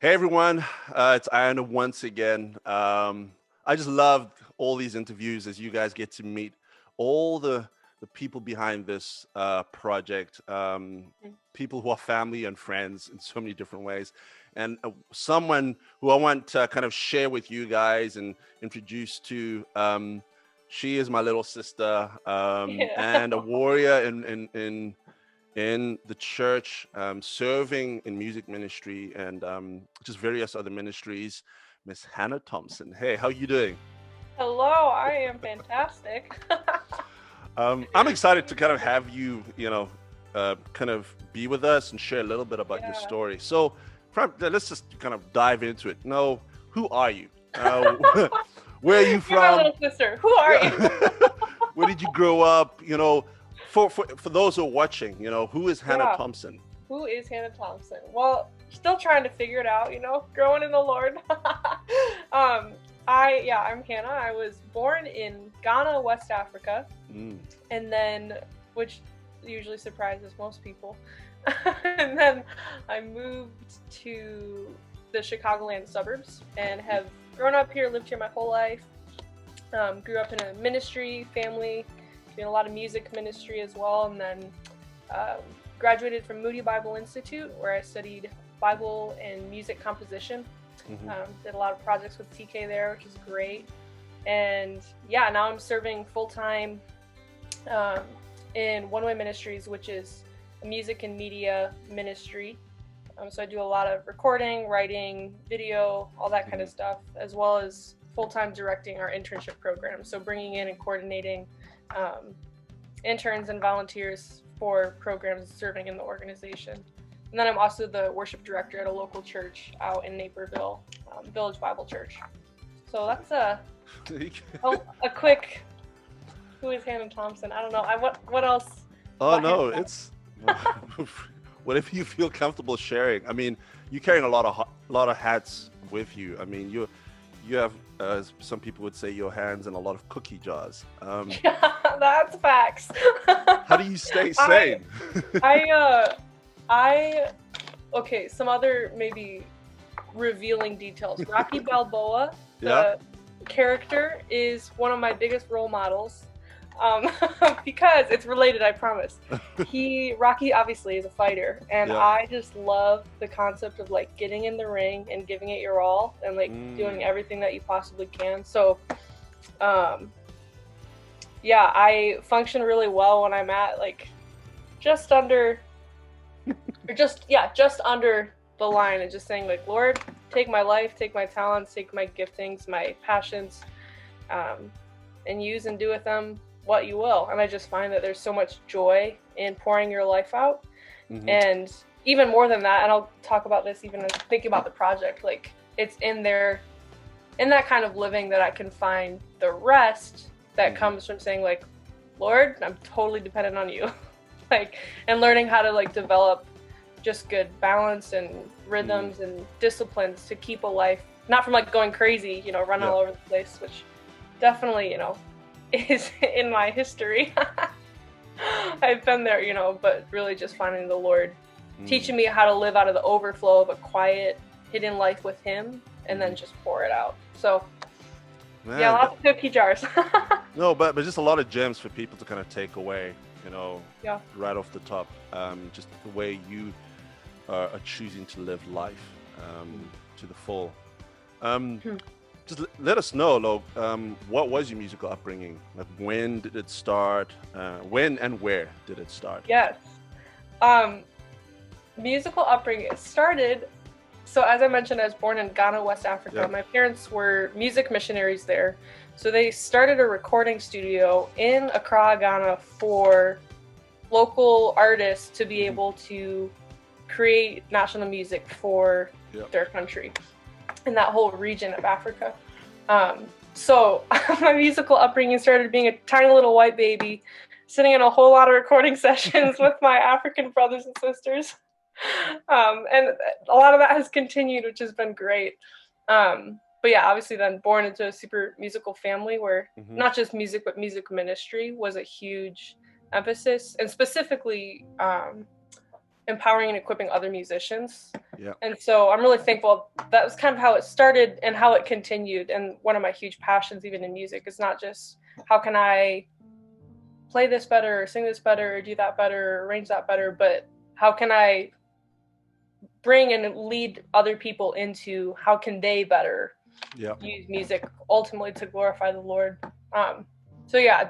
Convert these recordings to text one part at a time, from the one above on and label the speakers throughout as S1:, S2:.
S1: Hey everyone, it's Ayanda once again. I just loved all these interviews as you guys get to meet all the people behind this project,
S2: Mm.
S1: people who are family and friends in so many different ways. And someone who I want to kind of share with you guys and introduce to. She is my little sister
S2: Yeah.
S1: and a warrior in the church, serving in music ministry and just various other ministries. Miss Hannah Thompson. Hey, how you doing?
S2: Hello, I am fantastic.
S1: I'm excited to kind of have you, kind of be with us and share a little bit about your
S2: Yeah.
S1: story. So, let's just kind of dive into it. No, who are you? Uh, where are you
S2: You're my
S1: from?
S2: little sister. Who are you?
S1: Yeah. Where did you grow up? For those who are watching, who is Hannah
S2: Yeah.
S1: Thompson?
S2: Who is Hannah Thompson? Well, still trying to figure it out, growing in the Lord. um, I'm Hannah. I was born in Ghana, West Africa,
S1: Mm.
S2: and then, which usually surprises most people, and then I moved to the Chicagoland suburbs and have grown up here, lived here my whole life. Grew up in a ministry family, doing a lot of music ministry as well, and then um, graduated from Moody Bible Institute, where I studied Bible and music composition.
S1: Hmm.
S2: Did a lot of projects with TK there, which is great. And yeah, now I'm serving full time um, in One Way Ministries, which is a music and media ministry. So I do a lot of recording, writing, video, all that kind
S1: Hmm.
S2: of stuff, as well as full-time directing our internship program. So bringing in and coordinating um, interns and volunteers for programs serving in the organization. And then I'm also the worship director at a local church out in Naperville, Village Bible Church. So that's a quick who is Hannah Thompson. I don't know. What else
S1: Oh
S2: about Hannah
S1: no,
S2: Thompson?
S1: it's whatever you feel comfortable sharing. I mean, you're carrying a lot of hats with you. I mean, you have, as some people would say, your hands in a lot of cookie jars.
S2: Yeah, that's facts.
S1: How do you stay
S2: I
S1: sane?
S2: I I okay, some other maybe revealing details. Rocky Balboa,
S1: Yeah.
S2: the character, is one of my biggest role models. Um, because it's related, I promise. Rocky obviously is a fighter, and
S1: Yeah.
S2: I just love the concept of like getting in the ring and giving it your all and like doing
S1: Mm.
S2: everything that you possibly can. So, um, yeah, I function really well when I'm at like just under just under the line and just saying like, Lord, take my life, take my talents, take my giftings, my passions, um, and use and do with them what you will. And I just find that there's so much joy in pouring your life out.
S1: Hmm.
S2: And even more than that, and I'll talk about this even as thinking about the project, like it's in that kind of living that I can find the rest that
S1: Hmm.
S2: comes from saying like, Lord, I'm totally dependent on you. Like, and learning how to like develop just good balance and
S1: Mm.
S2: rhythms and disciplines to keep a life not from like going crazy, run
S1: Yeah.
S2: all over the place, which definitely, is in my history. I've been there, but really just finding the Lord
S1: Mm.
S2: teaching me how to live out of the overflow of a quiet, hidden life with Him and
S1: Hmm.
S2: then just pour it out. So, yeah,
S1: Man,
S2: lots of cookie jars.
S1: no, but just a lot of gems for people to kind of take away.
S2: Yeah.
S1: Right off the top, just the way you are choosing to live life to the full. Um, just let us know, what was your musical upbringing? Like, when did it start? When and where did it start?
S2: Yes. Um, Musical upbringing. It started, so as I mentioned, I was born in Ghana, West Africa.
S1: Yeah.
S2: My parents were music missionaries there. So they started a recording studio in Accra, Ghana for local artists to be
S1: Hmm.
S2: able to create national music for
S1: Yeah.
S2: their country in that whole region of Africa. So my musical upbringing started being a tiny little white baby, sitting in a whole lot of recording sessions with my African brothers and sisters. And a lot of that has continued, which has been great. But yeah, obviously then born into a super musical family where
S1: Hmm.
S2: not just music, but music ministry was a huge emphasis. And specifically, empowering and equipping other musicians.
S1: Yeah.
S2: And so I'm really thankful that was kind of how it started and how it continued. And one of my huge passions, even in music, is not just how can I play this better, or sing this better, or do that better, or arrange that better, but how can I bring and lead other people into how can they better use music ultimately to glorify the Lord. So yeah,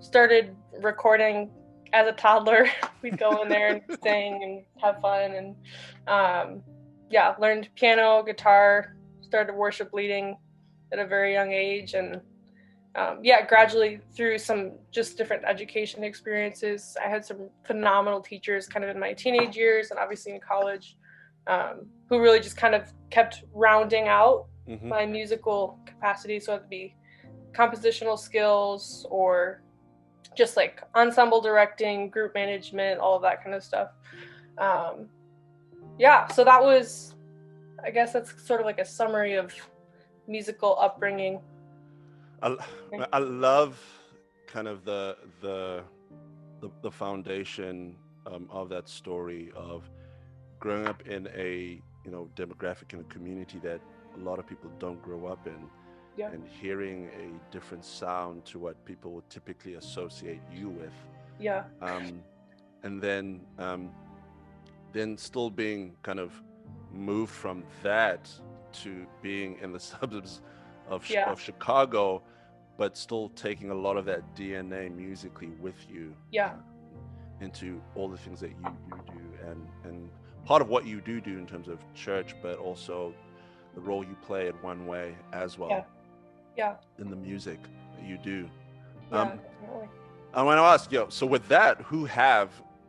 S2: started recording as a toddler. We'd go in there and sing and have fun, and learned piano, guitar, started worship leading at a very young age, and gradually through some just different education experiences. I had some phenomenal teachers kind of in my teenage years and obviously in college, who really just kind of kept rounding out my musical capacity. So it'd be compositional skills or just like ensemble directing, group management, all of that kind of stuff. So that was, I guess that's sort of like a summary of musical upbringing.
S1: I love kind of the foundation of that story of growing up in a demographic and a community that a lot of people don't grow up in, and hearing a different sound to what people would typically associate you with. And then still being kind of moved from that to being in the suburbs of Chicago, but still taking a lot of that DNA musically with you into all the things that you do, and part of what you do in terms of church, but also the role you play at One Way as well in the music that you do.
S2: Definitely.
S1: I want to ask, so with that, who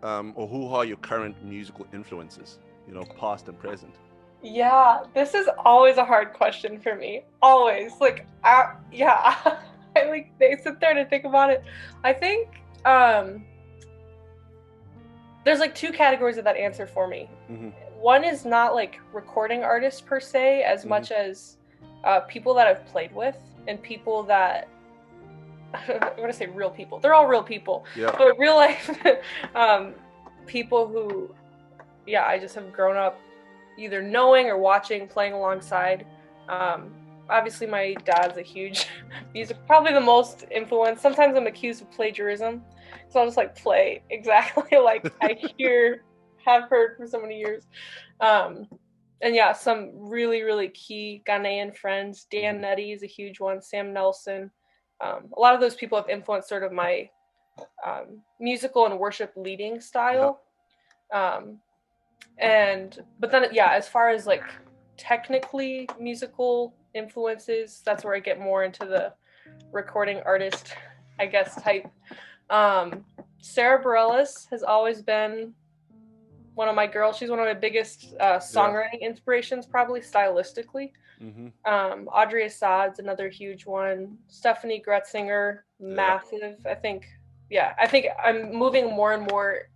S1: are your current musical influences, past and present?
S2: Yeah, this is always a hard question for me. Always. Like, I they sit there to think about it. I think there's like two categories of that answer for me. One is not like recording artists per se, as much as people that I've played with and people that I want to say real people. They're all real people, but real life people who, I just have grown up either knowing or watching, playing alongside. Obviously, my dad's a huge music, probably the most influenced. Sometimes I'm accused of plagiarism, so I'll just like play exactly like I have heard for so many years. And some really, really key Ghanaian friends. Dan Nettie is a huge one. Sam Nelson. A lot of those people have influenced sort of my musical and worship leading style. But then, as far as like technically musical influences, that's where I get more into the recording artist, I guess, type. Sarah Bareilles has always been one of my girls. She's one of my biggest songwriting inspirations, probably stylistically. Audrey Assad's another huge one. Stephanie Gretzinger, massive. I think I'm moving more and more.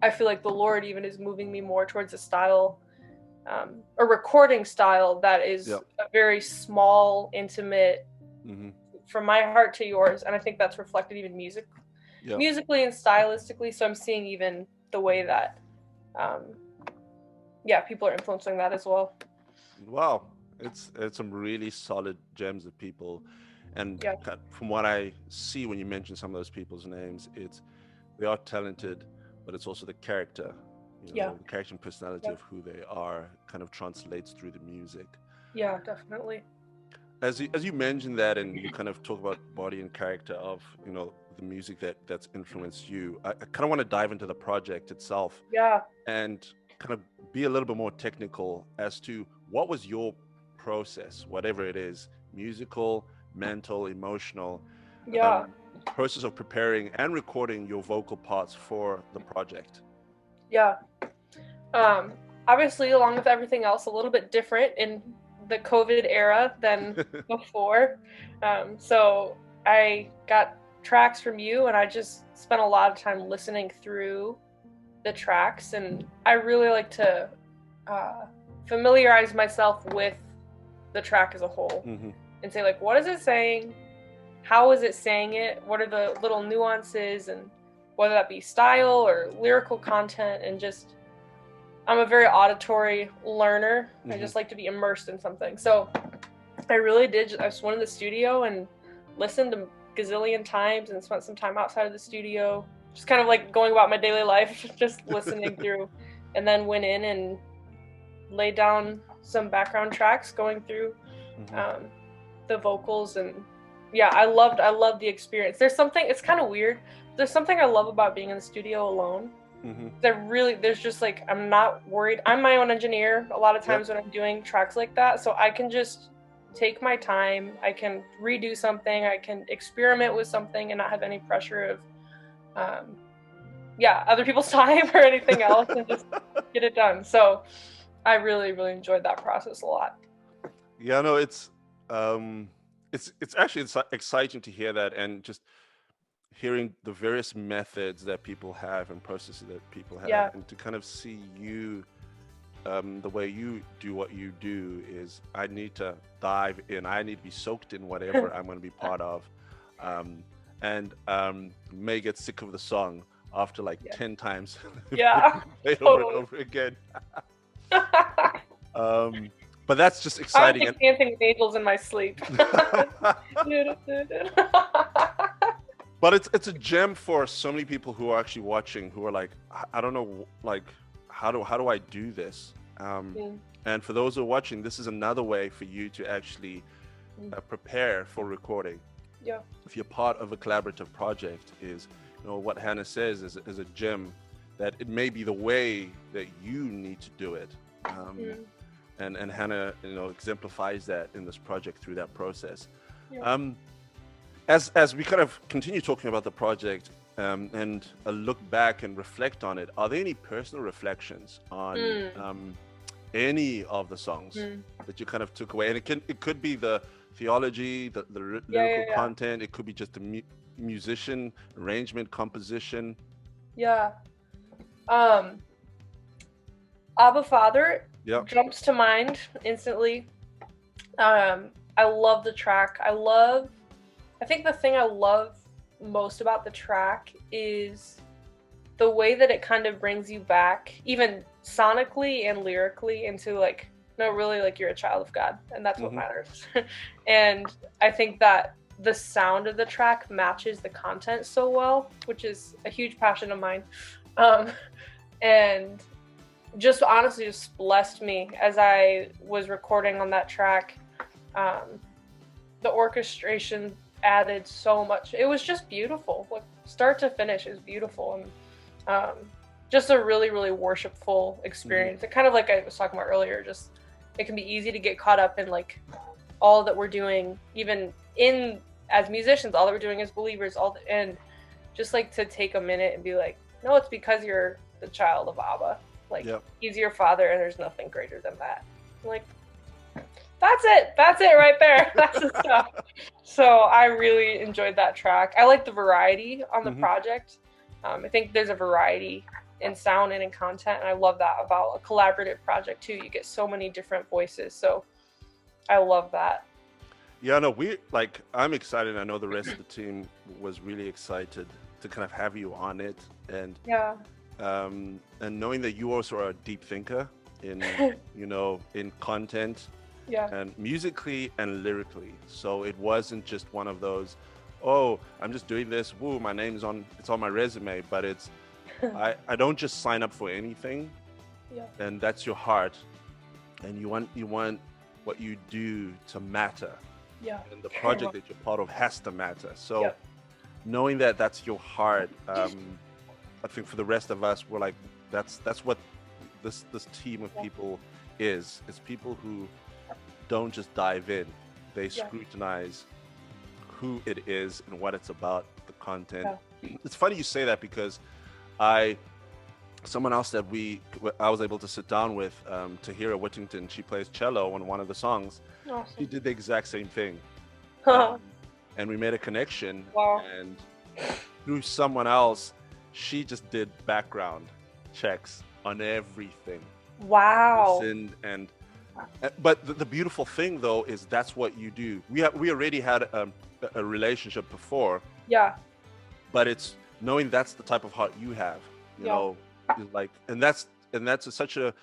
S2: I feel like the Lord even is moving me more towards a style, a recording style that is a very small, intimate, from my heart to yours. And I think that's reflected even musically and stylistically. So I'm seeing even the way that, people are influencing that as well.
S1: Wow. It's some really solid gems of people. And from what I see when you mention some of those people's names, they are talented, but it's also the character, the character and personality of who they are kind of translates through the music.
S2: Yeah, definitely.
S1: As you mentioned that, and you kind of talk about body and character of, the music that's influenced you, I kind of want to dive into the project itself. And kind of be a little bit more technical as to what was your process, whatever it is, musical, mental, emotional, process of preparing and recording your vocal parts for the project.
S2: Obviously, along with everything else, a little bit different in the COVID era than before. So I got tracks from you, and I just spent a lot of time listening through the tracks, and I really like to familiarize myself with the track as a whole and say, like, what is it saying? How is it saying it? What are the little nuances, and whether that be style or lyrical content, and just I'm a very auditory learner. I just like to be immersed in something. So I really did. I just went in the studio and listened a gazillion times and spent some time outside of the studio, just kind of like going about my daily life, just listening through, and then went in and laid down some background tracks going through the vocals. And yeah, I loved the experience. There's something, it's kind of weird. There's something I love about being in the studio alone. There's just like, I'm not worried. I'm my own engineer a lot of times when I'm doing tracks like that. So I can just take my time. I can redo something. I can experiment with something and not have any pressure of, other people's time or anything else, and just get it done. So I really, really enjoyed that process a lot.
S1: Yeah, no, it's actually exciting to hear that, and just hearing the various methods that people have and processes that people have, and to kind of see you, the way you do what you do is, I need to dive in. I need to be soaked in whatever I'm going to be part of, and may get sick of the song after like 10 times. Played over and over again. But that's just exciting.
S2: I'm dancing with angels in my sleep.
S1: But it's a gem for so many people who are actually watching, who are like, I don't know, like, how do I do this? And for those who are watching, this is another way for you to actually prepare for recording. If you're part of a collaborative project, is, you know, what Hannah says is a gem, that it may be the way that you need to do it. And Hannah, you know, exemplifies that in this project through that process. As we kind of continue talking about the project, and a look back and reflect on it, are there any personal reflections on any of the songs that you kind of took away? And it could be the theology, the lyrical content. It could be just the musician, arrangement, composition.
S2: Abba Father jumps to mind instantly. I love the track. I think the thing I love most about the track is the way that it kind of brings you back, even sonically and lyrically, into like, no, really, like, you're a child of God, and that's what matters. And I think that the sound of the track matches the content so well, which is a huge passion of mine. And just honestly just blessed me as I was recording on that track. The orchestration added so much. It was just beautiful. Like, start to finish is beautiful, and just a really, really worshipful experience. It kind of, like I was talking about earlier, just it can be easy to get caught up in like all that we're doing, even in as musicians, all that we're doing as believers, and just like to take a minute and be like, no, it's because you're the child of Abba. Like, he's your father, and there's nothing greater than that. I'm like, that's it right there. That's the stuff. So I really enjoyed that track. I like the variety on the project. I think there's a variety in sound and in content, and I love that about a collaborative project too. You get so many different voices, so I love that.
S1: Yeah, no, I'm excited. I know the rest of the team was really excited to kind of have you on it, and and knowing that you also are a deep thinker in you know, in content, and musically and lyrically. So it wasn't just one of those, oh, I'm just doing this, woo, my name's it's on my resume, but it's I don't just sign up for anything. And that's your heart, and you want what you do to matter. And the project that you're part of has to matter. So knowing that that's your heart, I think for the rest of us, we're like, that's what this team of people is. It's people who don't just dive in. They scrutinize who it is and what it's about, the content. It's funny you say that, because someone else that I was able to sit down with, Tahira Whittington, she plays cello on one of the songs.
S2: Awesome.
S1: She did the exact same thing. And we made a connection. And through someone else, she just did background checks on everything. Listened, but the beautiful thing though is that's what you do. We already had a relationship before. But it's knowing that's the type of heart you have, you
S2: Yeah.
S1: know, is like, and that's such a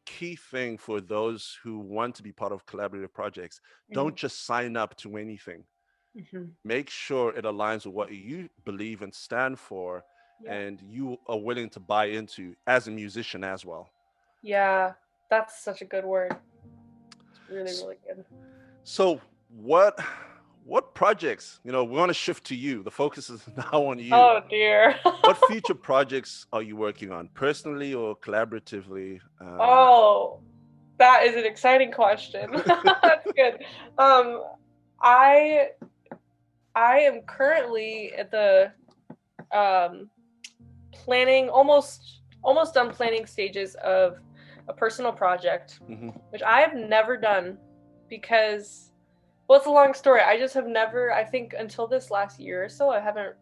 S1: key thing for those who want to be part of collaborative projects.
S2: Mhm.
S1: Don't just sign up to anything.
S2: Mhm.
S1: Make sure it aligns with what you believe and stand for,
S2: Yeah.
S1: and you are willing to buy into as a musician as well.
S2: Yeah. That's such a good word. It's really,
S1: S-
S2: really good.
S1: So, what projects? We want to shift to you. The focus is now on you.
S2: Oh dear.
S1: What future projects are you working on, personally or collaboratively?
S2: Oh, that is an exciting question. That's good. Um, I I am currently at the um, planning, almost done planning stages of a personal project,
S1: Hmm.
S2: which I have never done because, well, it's a long story. I just have never. I think until this last year or so, I haven't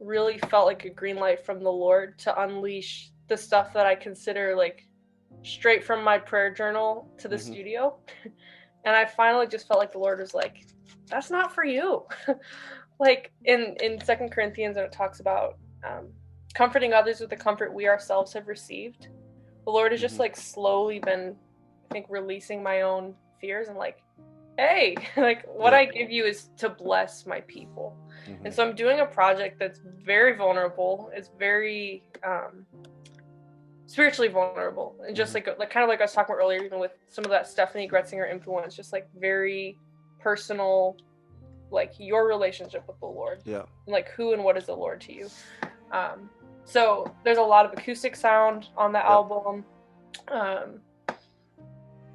S2: really felt like a green light from the Lord to unleash the stuff that I consider like straight from my prayer journal to the
S1: Hmm.
S2: studio. And I finally just felt like the Lord was like, that's not for you. Like in Second Corinthians, when it talks about comforting others with the comfort we ourselves have received, the Lord has just
S1: Hmm.
S2: like slowly been, I think, releasing my own fears and like, hey, like what
S1: Yeah.
S2: I give you is to bless my people.
S1: Hmm.
S2: And so I'm doing a project that's very vulnerable. It's very spiritually vulnerable, and just
S1: Hmm.
S2: like kind of like I was talking about earlier, even with some of that Stephanie Gretzinger influence, just like very personal, like your relationship with the Lord,
S1: Yeah.
S2: and like who and what is the Lord to you. Um, so there's a lot of acoustic sound on the
S1: Yeah.
S2: album. Um,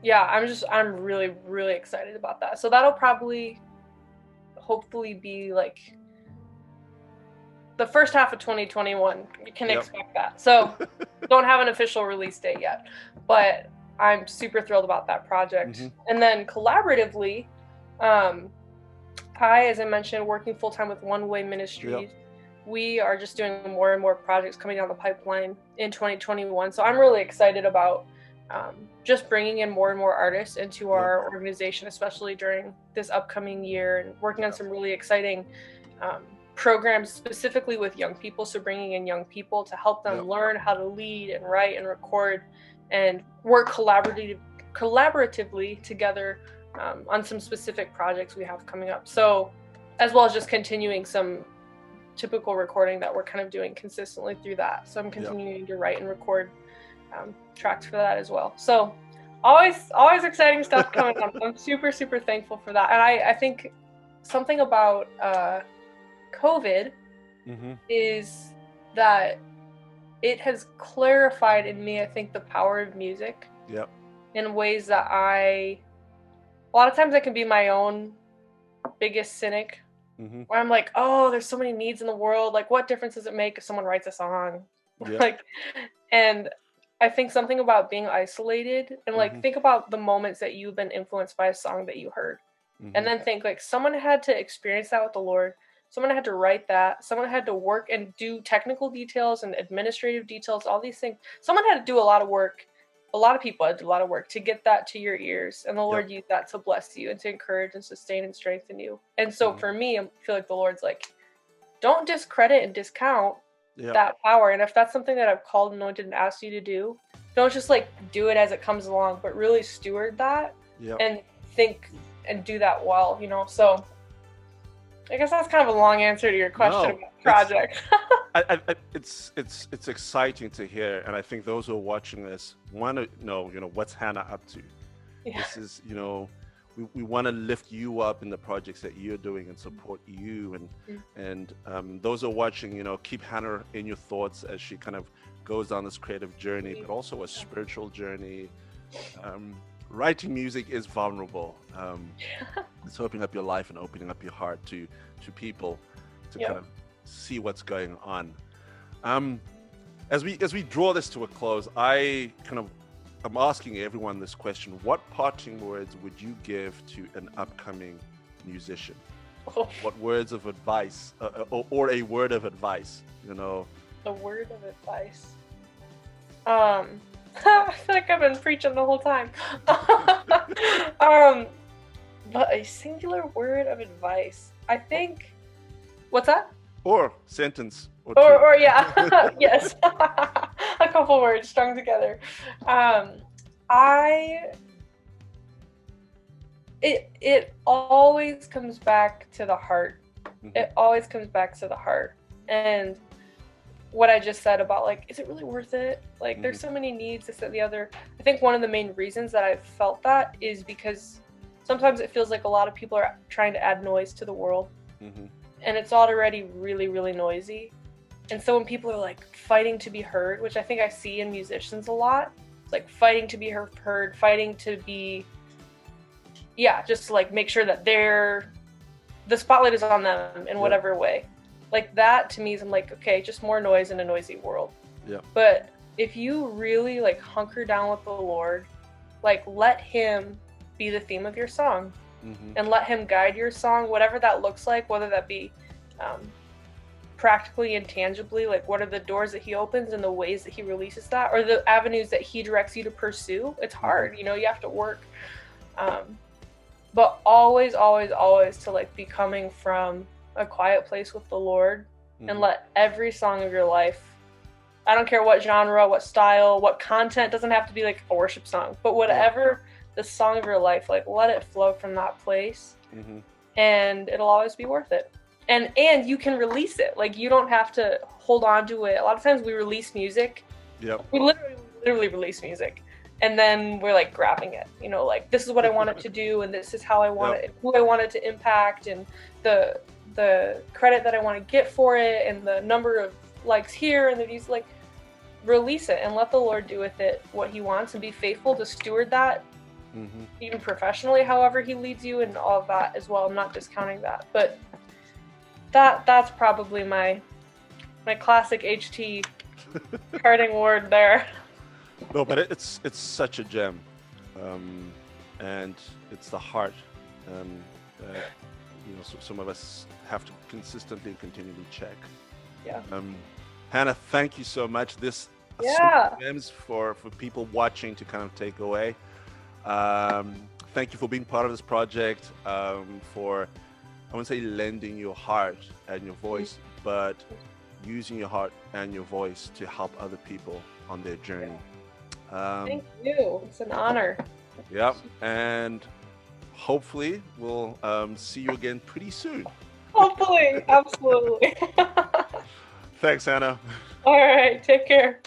S2: yeah, I'm really really excited about that. So that'll probably hopefully be like the first half of 2021. You can
S1: Yep.
S2: expect that. So don't have an official release date yet, but I'm super thrilled about that project.
S1: Hmm.
S2: And then collaboratively, um, I, as I mentioned, working full time with One Way
S1: Yep.
S2: Ministries. We are just doing more and more projects coming down the pipeline in 2021. So I'm really excited about just bringing in more and more artists into
S1: Yep.
S2: our organization, especially during this upcoming year, and working on
S1: Yep.
S2: some really exciting programs specifically with young people. So bringing in young people to help them
S1: Yep.
S2: learn how to lead and write and record and work collaboratively together on some specific projects we have coming up. So, as well as just continuing some typical recording that we're kind of doing consistently through that. So I'm continuing to write and record tracks for that as well. So always exciting stuff coming up. I'm super super thankful for that, and I think something about COVID
S1: Hmm.
S2: is that it has clarified in me, I think, the power of music
S1: Yep.
S2: in ways that a lot of times I can be my own biggest cynic,
S1: Hmm.
S2: where I'm like, oh, there's so many needs in the world. Like, what difference does it make if someone writes a song?
S1: Yep.
S2: Like, and I think something about being isolated and like
S1: Hmm.
S2: think about the moments that you've been influenced by a song that you heard. And
S1: Hmm.
S2: then think like someone had to experience that with the Lord. Someone had to write that. Someone had to work and do technical details and administrative details, all these things. Someone had to do a lot of work. A lot of people had to do a lot of work to get that to your ears. And the
S1: Yep.
S2: Lord used that to bless you and to encourage and sustain and strengthen you. And so
S1: Hmm.
S2: for me, I feel like the Lord's like, don't discredit and discount
S1: Yep.
S2: that power. And if that's something that I've called, anointed, and asked you to do, don't just like do it as it comes along, but really steward that
S1: Yep.
S2: and think and do that well, So I guess that's kind of a long answer to your question
S1: No,
S2: about project.
S1: it's exciting to hear, and I think those who are watching this want to know, what's Hannah up to.
S2: Yeah.
S1: This is, we want to lift you up in the projects that you're doing and support you, and those who are watching, keep Hannah in your thoughts as she kind of goes down this creative journey, but also a spiritual journey. Writing music is vulnerable. It's opening up your life and opening up your heart to people to kind of see what's going on. As we draw this to a close, I'm asking everyone this question: what parting words would you give to an upcoming musician? What words of advice, or a word of advice?
S2: A word of advice. I feel like I've been preaching the whole time. But a singular word of advice. I think. What's that?
S1: or sentence or two.
S2: Or yeah, yes, a couple words strung together. I it always comes back to the heart.
S1: Mhm.
S2: It always comes back to the heart. And what I just said about like, is it really worth it? Like, there's so many needs, this, that, the other. I think one of the main reasons that I've felt that is because sometimes it feels like a lot of people are trying to add noise to the world, and it's already really, really noisy. And so when people are like fighting to be heard, which I think I see in musicians a lot, like fighting to be heard, fighting to be, yeah, just to like make sure that the spotlight is on them in whatever way. Like that to me is, I'm like, okay, just more noise in a noisy world.
S1: Yeah.
S2: But if you really like hunker down with the Lord, like let him be the theme of your song, and let him guide your song, whatever that looks like, whether that be practically and tangibly, like what are the doors that he opens and the ways that he releases that, or the avenues that he directs you to pursue. It's hard, you know, you have to work. But always, always, always to like be coming from a quiet place with the Lord, and let every song of your life, I don't care what genre, what style, what content, doesn't have to be like a worship song, but whatever the song of your life, like let it flow from that place, and it'll always be worth it. And you can release it. Like you don't have to hold on to it. A lot of times we release music.
S1: Yep.
S2: We literally release music, and then we're like grabbing it, you know, like this is what I want it to do, and this is how I want it, who I want it to impact, and the credit that I want to get for it, and the number of likes here, and these, like, release it and let the Lord do with it what he wants, and be faithful to steward that, even professionally, however he leads you, and all of that as well. I'm not discounting that, but that's probably my classic HT parting word there.
S1: No, but it's such a gem, and it's the heart. You know, so some of us have to consistently and continually check.
S2: Yeah.
S1: Hannah, thank you so much. This gems for people watching to kind of take away. Thank you for being part of this project. For, I wouldn't say lending your heart and your voice, but using your heart and your voice to help other people on their journey.
S2: Thank you. It's an honor.
S1: Yeah, and hopefully we'll see you again pretty soon.
S2: Hopefully, absolutely.
S1: Thanks, Hannah.
S2: All right, take care.